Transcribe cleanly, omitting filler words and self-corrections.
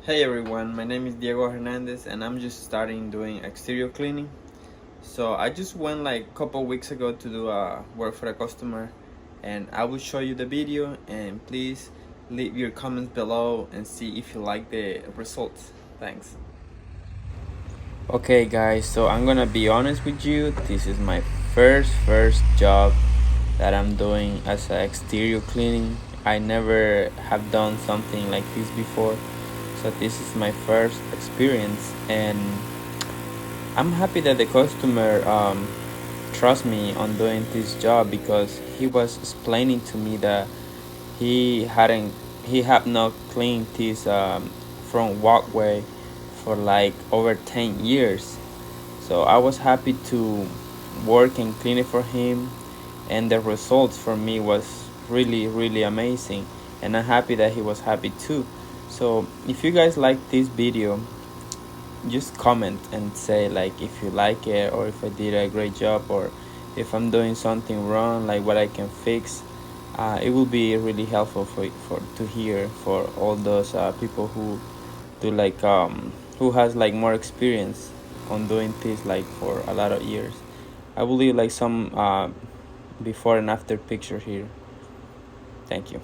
Hey everyone, my name is Diego Hernandez and I'm just starting doing exterior cleaning. So I just went like a couple weeks ago to do work for a customer, and I will show you the video, and please leave your comments below and see if you like the results. Thanks. Okay guys, so I'm gonna be honest with you. This is my first job that I'm doing as a exterior cleaning. I never have done something like this before. So this is my first experience, and I'm happy that the customer trust me on doing this job, because he was explaining to me that he hadn't he had not cleaned this front walkway for like over 10 years. So I was happy to work and clean it for him, and the results for me was really amazing, and I'm happy that he was happy too. So if you guys like this video, just comment and say like if you like it, or if I did a great job, or if I'm doing something wrong, like what I can fix. It will be really helpful for to hear for all those people who do like who has like more experience on doing this like for a lot of years. I will leave like some before and after picture here. Thank you.